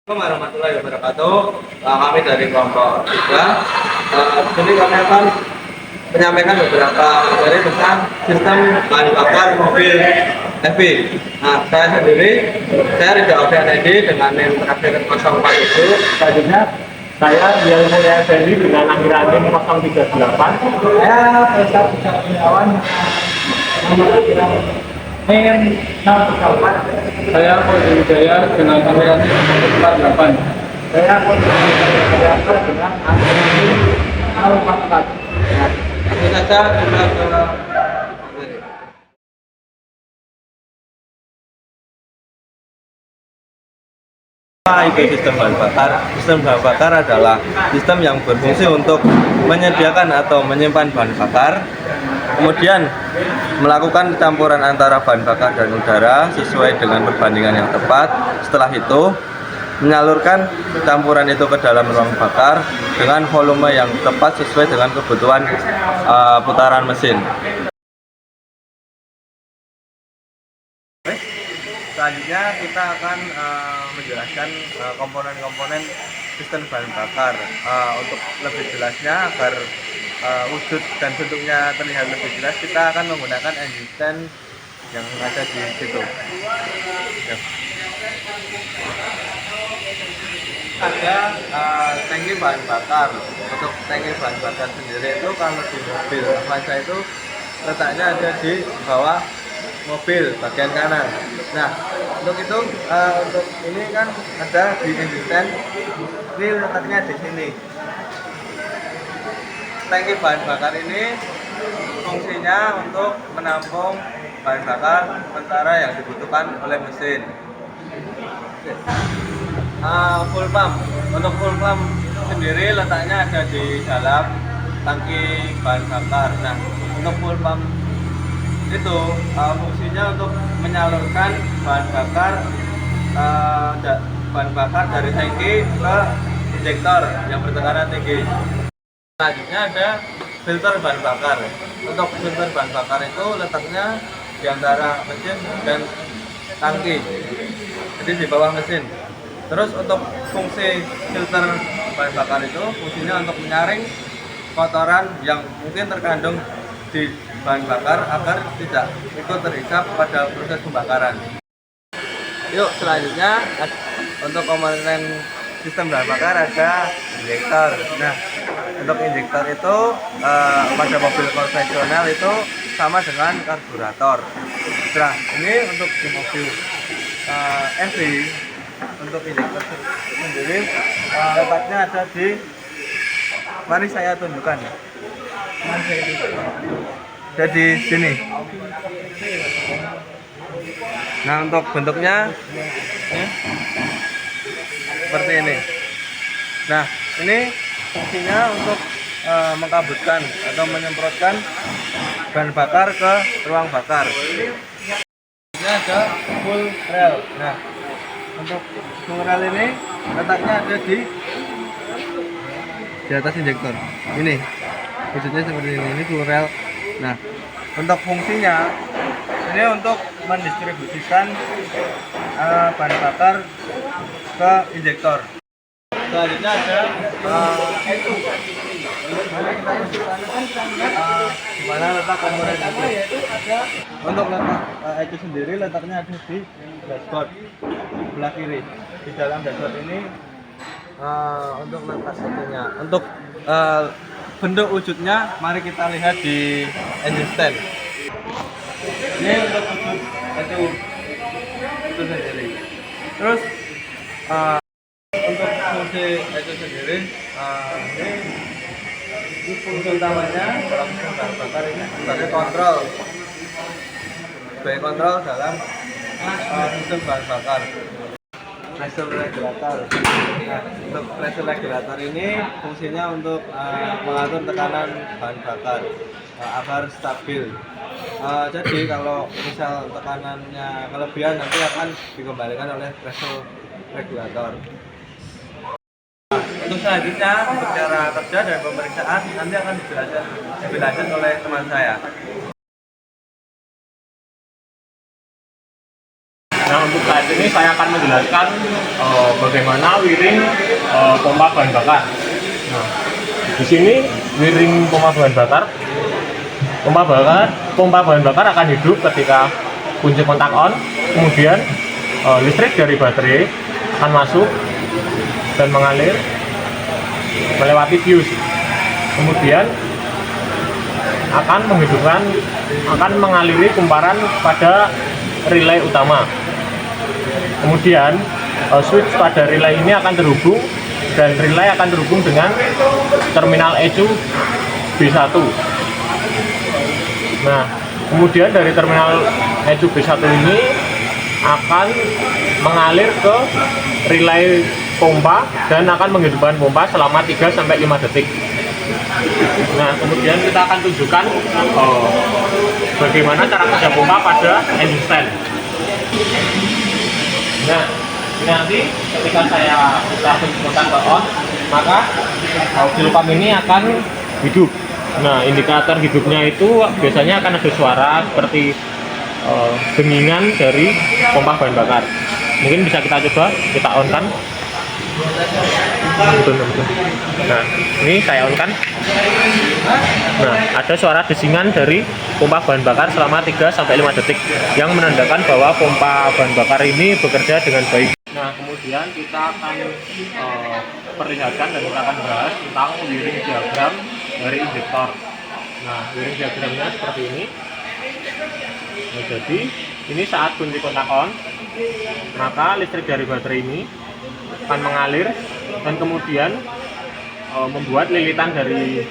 Assalamualaikum warahmatullahi wabarakatuh. Kami dari kelompok 3. Jadi kami akan menyampaikan beberapa materi tentang sistem bahan bakar mobil EV. Nah, saya Rizal Alfianedi dengan NIM terakhir 047. Selanjutnya saya Dian Mulia Effendi dengan akhiran NIM 038. Saya Faisal Kurniawan nomor akhiran NIM 034. Saya Fauzi Wijaya dengan akhiran NIM 048. Saya Kurniawan dengan akhiran NIM 044. Langsung saja kita ke materi. Apa itu sistem bahan bakar? Sistem bahan bakar adalah sistem yang berfungsi untuk menyediakan atau menyimpan bahan bakar, kemudian melakukan campuran antara bahan bakar dan udara sesuai dengan perbandingan yang tepat. Setelah itu, menyalurkan campuran itu ke dalam ruang bakar dengan volume yang tepat sesuai dengan kebutuhan putaran mesin. Selanjutnya kita akan menjelaskan komponen-komponen sistem bahan bakar. Untuk lebih jelasnya agar wujud dan bentuknya terlihat lebih jelas, kita akan menggunakan engine stand yang ada di situ. Ya. Ada tangki bahan bakar. Untuk tangki bahan bakar sendiri itu kalau di mobil Avanza itu letaknya ada di bawah mobil bagian kanan. Nah, untuk itu untuk ini kan ada di engine stand, ini letaknya di sini. Tangki bahan bakar ini fungsinya untuk menampung bahan bakar sementara yang dibutuhkan oleh mesin. Full pump, untuk full pump sendiri letaknya ada di dalam tangki bahan bakar. Nah, untuk full pump itu fungsinya untuk menyalurkan bahan bakar dari tangki ke injektor yang bertekanan tinggi. Selanjutnya ada filter bahan bakar. Untuk filter bahan bakar itu letaknya di antara mesin dan tangki, jadi di bawah mesin. Terus untuk fungsi filter bahan bakar itu fungsinya untuk menyaring kotoran yang mungkin terkandung di bahan bakar agar tidak ikut terhisap pada proses pembakaran. Yuk, selanjutnya untuk komponen sistem bahan bakar ada injektor. Nah, untuk injektor itu pada mobil konvensional itu sama dengan karburator. Nah, ini untuk di mobil EV, untuk injektor sendiri letaknya ada di, mari saya tunjukkan. Jadi sini. Nah, untuk bentuknya seperti ini. Nah, ini fungsinya untuk mengkabutkan atau menyemprotkan bahan bakar ke ruang bakar. Ini ada full rail. Nah, untuk full rail ini letaknya ada di atas injektor. Ini wujudnya seperti ini full rail. Nah, untuk fungsinya ini untuk mendistribusikan bahan bakar ke injektor. Selanjutnya ada di mana letak komponen itu. Untuk letak itu sendiri letaknya ada di dashboard sebelah kiri. Di dalam dashboard ini untuk letak itunya. Untuk bentuk wujudnya mari kita lihat di engine stand. Ini untuk wujud itu sendiri. Terus untuk fungsi itu sendiri, ini fungsi utamanya dalam sistem bahan bakar ini sebagai kontrol dalam sistem bahan bakar. Pressure regulator. Nah, untuk pressure regulator ini fungsinya untuk mengatur tekanan bahan bakar agar stabil. Jadi kalau misal tekanannya kelebihan nanti akan dikembalikan oleh pressure regulator. Untuk selanjutnya, untuk cara kerja dan pemeriksaan nanti akan dijelaskan oleh teman saya. Nah, untuk saat ini saya akan menjelaskan bagaimana wiring pompa bahan bakar. Nah, di sini wiring pompa bahan bakar. Pompa bahan bakar akan hidup ketika kunci kontak on, kemudian listrik dari baterai akan masuk dan mengalir melewati fuse, kemudian akan mengaliri kumparan pada relay utama. Kemudian switch pada relay ini akan terhubung dan relay akan terhubung dengan terminal ECU B1. Nah, kemudian dari terminal ECU B1 ini akan mengalir ke relay pompa dan akan menghidupkan pompa selama 3-5 detik. Nah, kemudian kita akan tunjukkan bagaimana cara kerja pompa pada engine stand. Nah, nanti ketika saya langsung putar ke on, maka fuel pump ini akan hidup. Nah, indikator hidupnya itu biasanya akan ada suara seperti dengingan dari pompa bahan bakar. Mungkin bisa kita coba, kita on kan. Nah, ini saya on kan. Nah, ada suara desingan dari pompa bahan bakar selama 3-5 detik yang menandakan bahwa pompa bahan bakar ini bekerja dengan baik. Nah, kemudian kita akan perlihatkan dan kita akan bahas tentang wiring diagram dari injektor. Nah, wiring diagramnya seperti ini. Nah, jadi ini saat kunci kontak on, maka listrik dari baterai ini akan mengalir dan kemudian membuat lilitan dari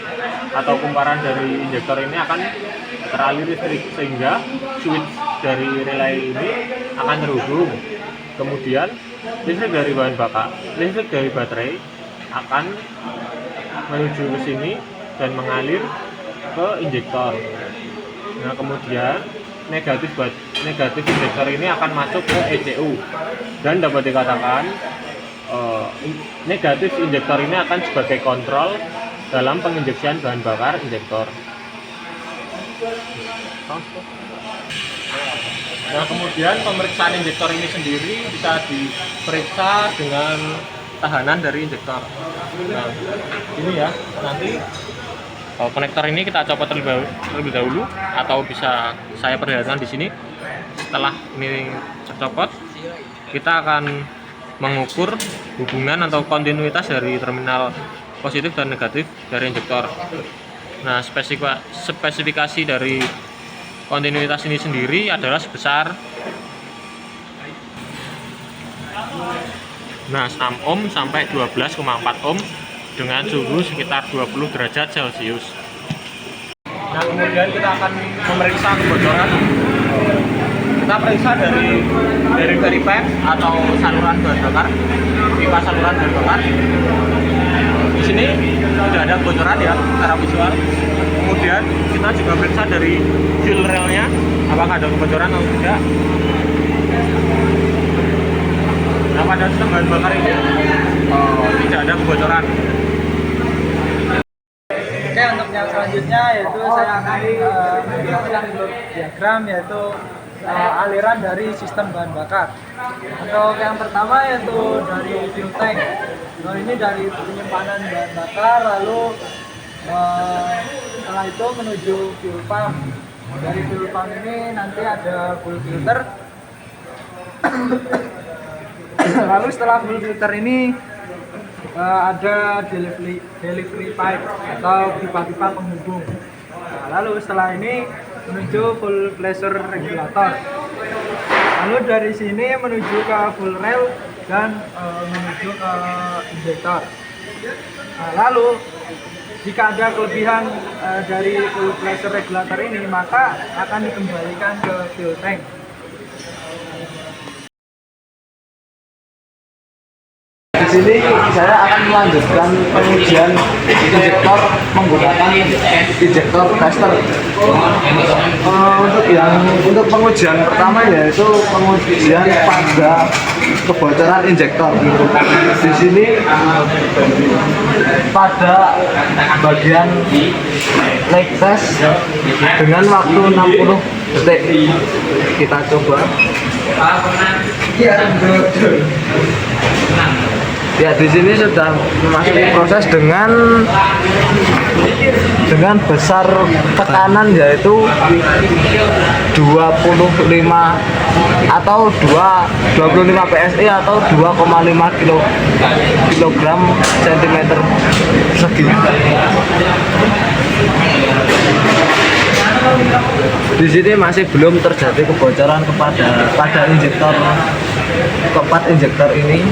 atau kumparan dari injektor ini akan teraliri listrik sehingga switch dari relay ini akan terhubung. Kemudian listrik dari baterai akan menuju ke sini dan mengalir ke injektor. Nah, kemudian negatif injektor ini akan masuk ke ECU dan dapat dikatakan negatif injektor ini akan sebagai kontrol dalam penginjeksian bahan bakar injektor. Nah, kemudian pemeriksaan injektor ini sendiri bisa diperiksa dengan tahanan dari injektor. Nah, ini ya, nanti konektor ini kita copot terlebih dahulu, atau bisa saya perlihatkan di sini. Setelah ini tercopot, kita akan mengukur hubungan atau kontinuitas dari terminal positif dan negatif dari injektor. Nah, spesifikasi dari kontinuitas ini sendiri adalah sebesar 6 ohm sampai 12,4 ohm dengan suhu sekitar 20 derajat Celcius. Nah, kemudian kita akan memeriksa kebocoran. Kita periksa dari pipe atau saluran bahan bakar, pipa saluran bahan bakar. Di sini tidak ada kebocoran ya secara visual. Kemudian kita juga periksa dari fuel railnya, apakah ada kebocoran atau tidak. Nah, pada sistem bahan bakar ini tidak ada kebocoran. Oke, untuk yang selanjutnya yaitu saya akan menjelaskan diagram yaitu aliran dari sistem bahan bakar. Untuk yang pertama yaitu dari fuel tank. Nah, ini dari penyimpanan bahan bakar, lalu setelah itu menuju fuel pump. Dari fuel pump ini nanti ada full filter. Lalu setelah full filter ini ada delivery pipe atau pipa-pipa penghubung. Nah, lalu setelah ini menuju full pressure regulator. Lalu dari sini menuju ke full rail dan menuju ke injektor. Nah, lalu jika ada kelebihan dari full pressure regulator ini, maka akan dikembalikan ke fuel tank. Di sini saya akan melanjutkan pengujian injektor menggunakan injektor tester. Untuk pengujian pertama yaitu pengujian pada kebocoran injektor. Di sini pada bagian leg test dengan waktu 60 detik. Kita coba. Ya, di sini sudah memasuki proses dengan besar tekanan yaitu 25 atau 25 PSI atau 2,5 kilogram sentimeter persegi. Di sini masih belum terjadi kebocoran pada injektor keempat injektor ini.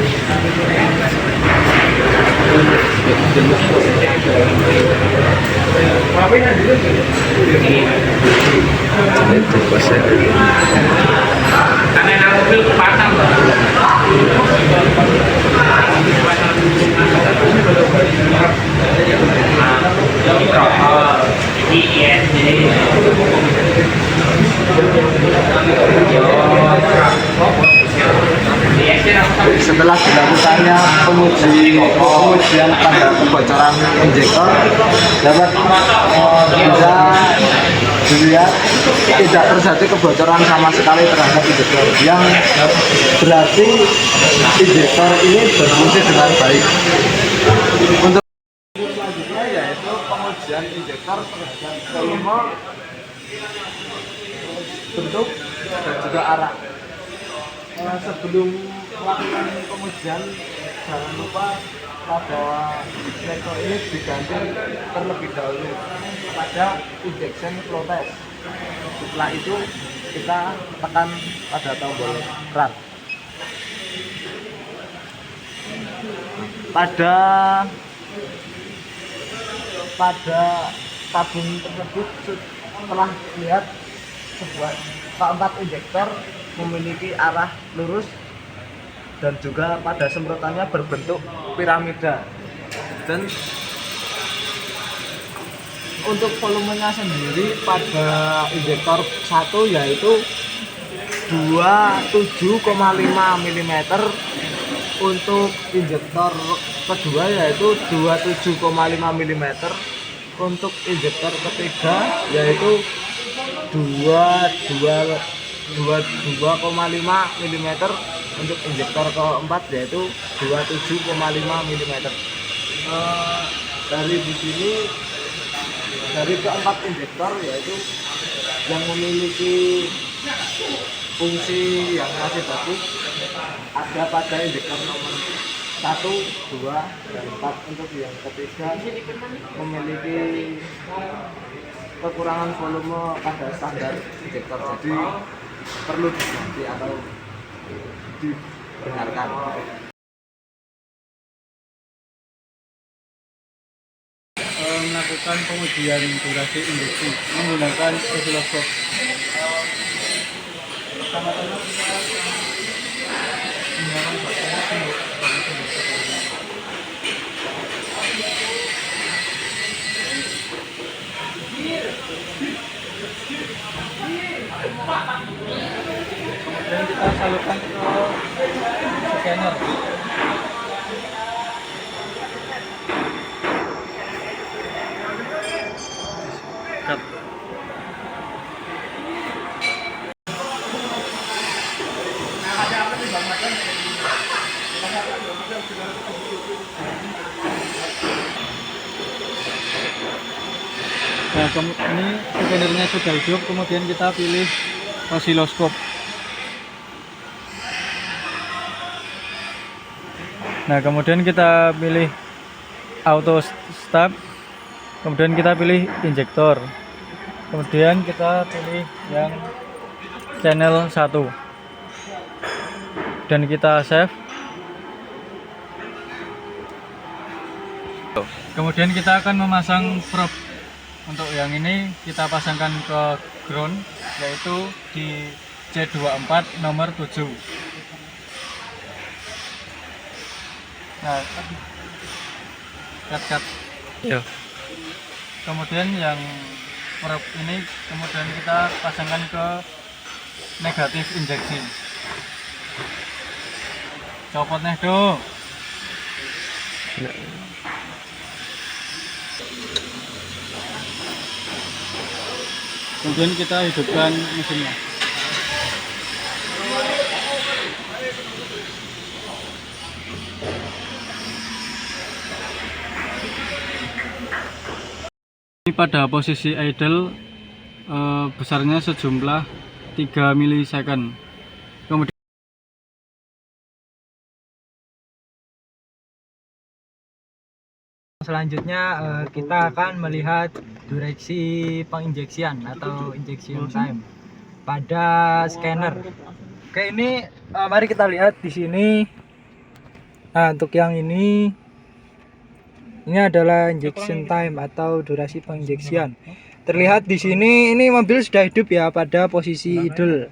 Setelah dilakukannya pengujian pada kebocoran injektor, dapat bisa dilihat tidak terjadi kebocoran sama sekali terhadap injektor, yang berarti injektor ini berfungsi dengan baik. Untuk selanjutnya yaitu pengujian injektor terhadap volume, bentuk, dan juga arah. Sebelum melakukan pengujian, jangan lupa bahwa injektor ini diganti terlebih dahulu pada injection flow test. Setelah itu kita tekan pada tombol run. Pada tabung tersebut setelah lihat sebuah keempat injektor memiliki arah lurus dan juga pada semprotannya berbentuk piramida, dan untuk volumenya sendiri pada injektor 1 yaitu 27,5 mm, untuk injektor kedua yaitu 27,5 mm, untuk injektor ketiga yaitu 22,5 mm, untuk injektor keempat yaitu 27,5 mm. Dari di sini, dari keempat injektor yaitu yang memiliki fungsi yang masih bagus ada pada injektor nomor 1, 2, dan 4. Untuk yang ketiga memiliki kekurangan volume pada standar injektor, jadi perlu diganti atau dibenarkan. Melakukan pengujian durasi injeksi menggunakan osiloskop. Pertama-tama kita menggunakan kemudian kita salurkan ke scanner. Nah, ini scannernya sudah hidup, kemudian kita pilih osiloskop. Nah, kemudian kita pilih auto stop, kemudian kita pilih injektor, kemudian kita pilih yang channel 1 dan kita save. Kemudian kita akan memasang probe. Untuk yang ini kita pasangkan ke ground, yaitu di C24 nomor 7. Nah, cut. Ya. Kemudian yang probe ini kemudian kita pasangkan ke negatif injeksi. Copot nih do. Kemudian kita hidupkan mesinnya. pada posisi idle besarnya sejumlah 3 milisecond. Kemudian selanjutnya kita akan melihat durasi penginjeksian atau injection time pada scanner. Oke, ini mari kita lihat di sini. Nah, untuk yang ini adalah injection time atau durasi penginjeksian. Terlihat di sini ini mobil sudah hidup ya pada posisi idle.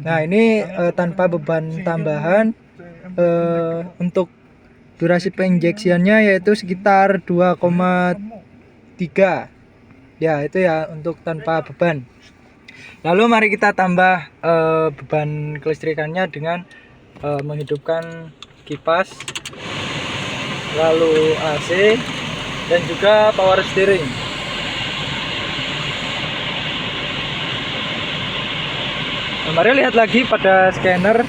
Nah, ini tanpa beban tambahan untuk durasi penginjeksiannya yaitu sekitar 2,3. Ya, itu ya untuk tanpa beban. Lalu mari kita tambah beban kelistrikannya dengan menghidupkan kipas, lalu AC dan juga power steering. Nah, mari lihat lagi pada scanner.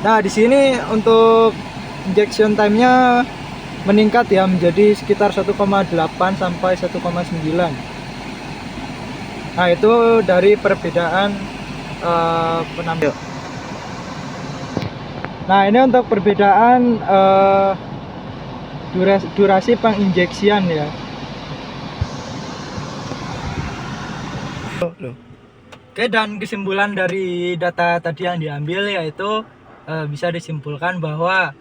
Nah, di sini untuk injection time-nya meningkat ya menjadi sekitar 1,8 sampai 1,9. Nah, itu dari perbedaan penampilan. Nah, ini untuk perbedaan durasi penginjeksian ya. Oke, dan kesimpulan dari data tadi yang diambil yaitu bisa disimpulkan bahwa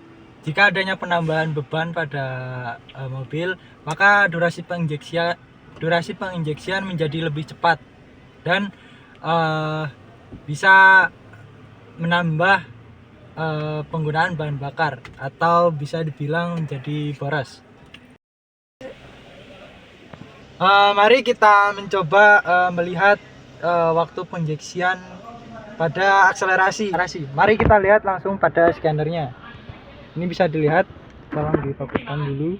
jika adanya penambahan beban pada mobil, maka durasi penginjeksian menjadi lebih cepat dan bisa menambah penggunaan bahan bakar atau bisa dibilang menjadi boros. Mari kita mencoba melihat waktu penginjeksian pada akselerasi. Mari kita lihat langsung pada scannernya. Ini bisa dilihat, tolong difokuskan dulu.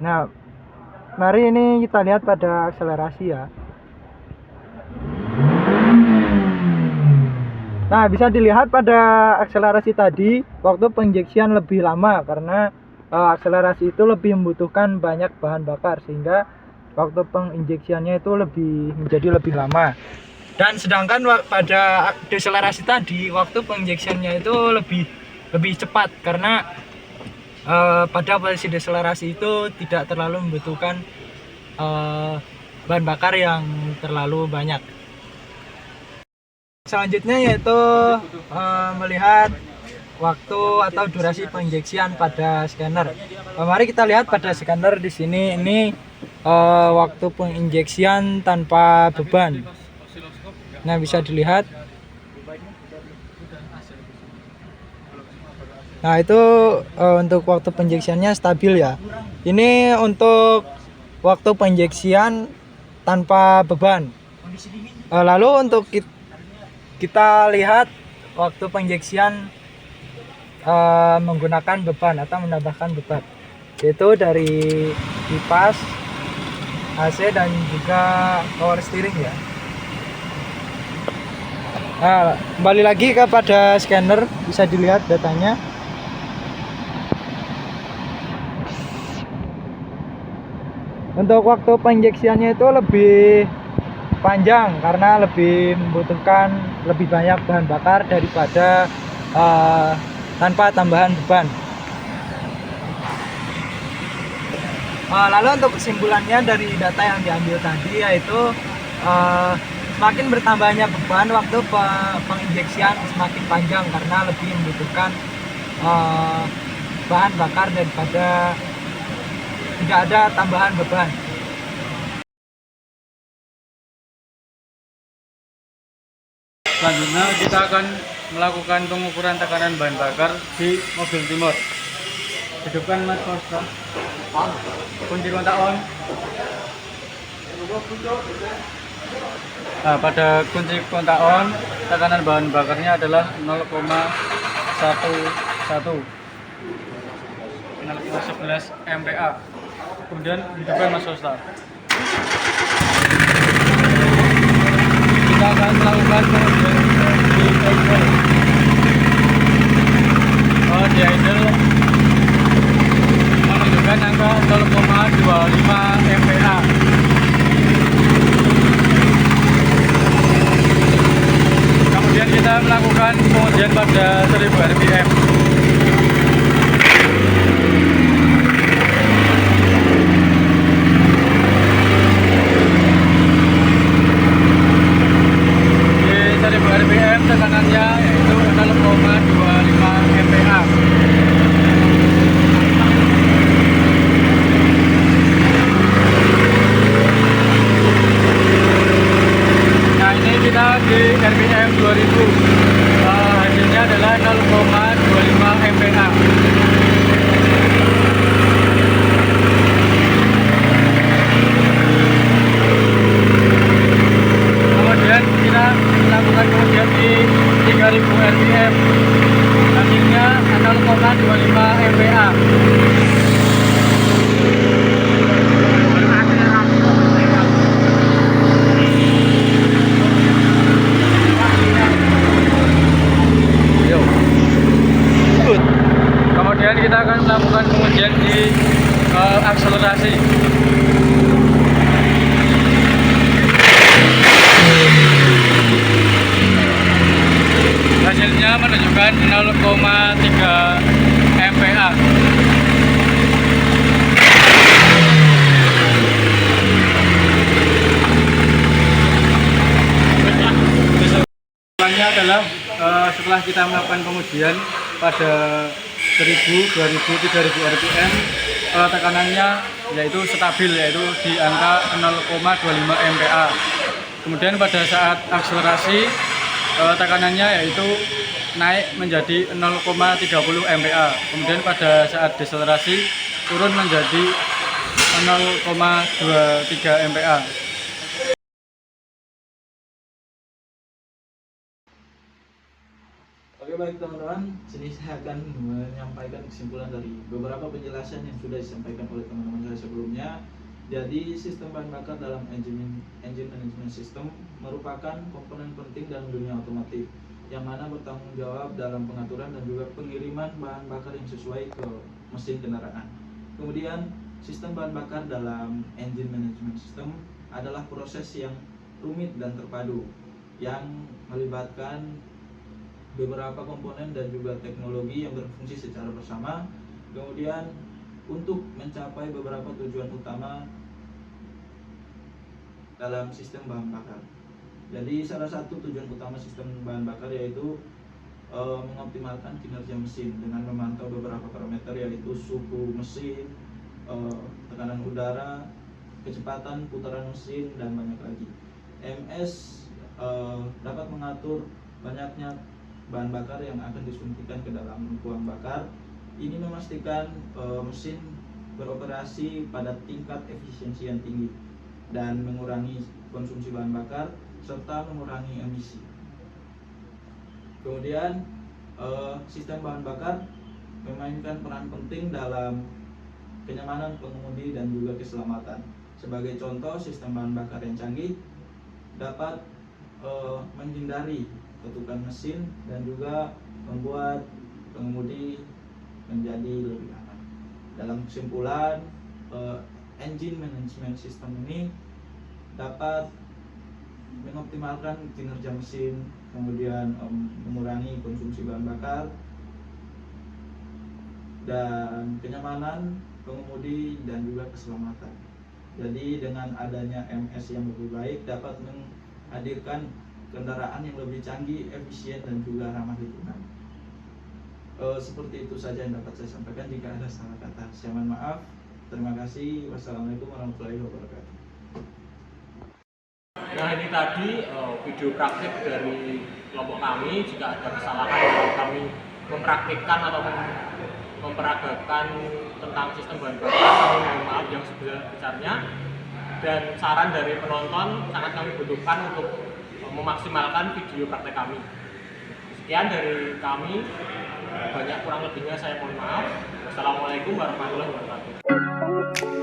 Nah, mari ini kita lihat pada akselerasi ya. Nah, bisa dilihat pada akselerasi tadi waktu penginjeksian lebih lama karena akselerasi itu lebih membutuhkan banyak bahan bakar sehingga waktu penginjeksiannya itu menjadi lebih lama. Dan sedangkan pada deselerasi tadi waktu penginjeksiannya itu lebih cepat karena pada posisi deselerasi itu tidak terlalu membutuhkan bahan bakar yang terlalu banyak. Selanjutnya yaitu melihat waktu atau durasi penginjeksian pada scanner. Mari kita lihat pada scanner di sini. Ini waktu penginjeksian tanpa beban. Nah, bisa dilihat. Nah, itu untuk waktu penginjeksiannya stabil ya. Ini untuk waktu penginjeksian tanpa beban. Lalu untuk kita lihat waktu penginjeksian menggunakan beban atau menambahkan beban, yaitu dari kipas, AC dan juga power steering ya. Nah, kembali lagi kepada scanner, bisa dilihat datanya. Untuk waktu penginjeksiannya itu lebih panjang karena lebih membutuhkan lebih banyak bahan bakar daripada tanpa tambahan beban. Lalu untuk kesimpulannya dari data yang diambil tadi yaitu semakin bertambahnya beban, waktu penginjeksian semakin panjang karena lebih membutuhkan bahan bakar daripada tidak ada tambahan beban. selanjutnya kita akan melakukan pengukuran tekanan bahan bakar di mobil Timur. Hidupkan Mas Costa. Kunci kontak on. Nah, pada kunci kontak on, tekanan bahan bakarnya adalah 0,11 MPa. Kemudian hidupkan Mas Costa. Kita akan melakukan pengujian di pengujian pada 1000 rpm. Di 1000 rpm tekanannya yaitu 0,25 MPa. Nah, ini kita di RPM 2000. Hasilnya adalah 0,25 MPa. Kemudian kita lakukan pengujian di 3000 rpm. Hasilnya 0,25 MPa. Kemudian kita akan melakukan pengujian di akselerasi. Hasilnya menunjukkan 0,3 MPa. Kesimpulannya adalah setelah kita melakukan pengujian pada 1000, 2000, 3000 rpm, tekanannya yaitu stabil, yaitu di angka 0,25 MPa. Kemudian pada saat akselerasi, tekanannya yaitu naik menjadi 0,30 MPa. Kemudian pada saat deselerasi turun menjadi 0,23 MPa. Oke, baik teman-teman, sini saya akan menyampaikan kesimpulan dari beberapa penjelasan yang sudah disampaikan oleh teman-teman saya sebelumnya. Jadi sistem bahan bakar dalam engine management system merupakan komponen penting dalam dunia otomotif yang mana bertanggung jawab dalam pengaturan dan juga pengiriman bahan bakar yang sesuai ke mesin kendaraan. Kemudian sistem bahan bakar dalam engine management system adalah proses yang rumit dan terpadu yang melibatkan beberapa komponen dan juga teknologi yang berfungsi secara bersama. Kemudian untuk mencapai beberapa tujuan utama dalam sistem bahan bakar. Jadi salah satu tujuan utama sistem bahan bakar yaitu mengoptimalkan kinerja mesin dengan memantau beberapa parameter yaitu suhu mesin, tekanan udara, kecepatan putaran mesin, dan banyak lagi. MS dapat mengatur banyaknya bahan bakar yang akan disuntikan ke dalam ruang bakar. Ini memastikan mesin beroperasi pada tingkat efisiensi yang tinggi dan mengurangi konsumsi bahan bakar serta mengurangi emisi. Kemudian sistem bahan bakar memainkan peran penting dalam kenyamanan pengemudi dan juga keselamatan. Sebagai contoh, sistem bahan bakar yang canggih dapat menghindari ketukan mesin dan juga membuat pengemudi menjadi lebih aman. Dalam kesimpulan, engine management system ini dapat mengoptimalkan kinerja mesin, kemudian mengurangi konsumsi bahan bakar dan kenyamanan pengemudi dan juga keselamatan. Jadi dengan adanya MS yang lebih baik dapat menghadirkan kendaraan yang lebih canggih, efisien, dan juga ramah lingkungan. Seperti itu saja yang dapat saya sampaikan. Jika ada salah kata, saya mohon maaf. Terima kasih. Wassalamualaikum warahmatullahi wabarakatuh. Nah, ini tadi video praktik dari kelompok kami. Jika ada kesalahan dalam kami mempraktikkan atau memperagakan tentang sistem bahan bakar, kami mohon maaf yang sebesar-besarnya. Dan saran dari penonton sangat kami butuhkan untuk memaksimalkan video praktek kami. Sekian dari kami, banyak kurang lebihnya saya mohon maaf. Wassalamualaikum warahmatullahi wabarakatuh.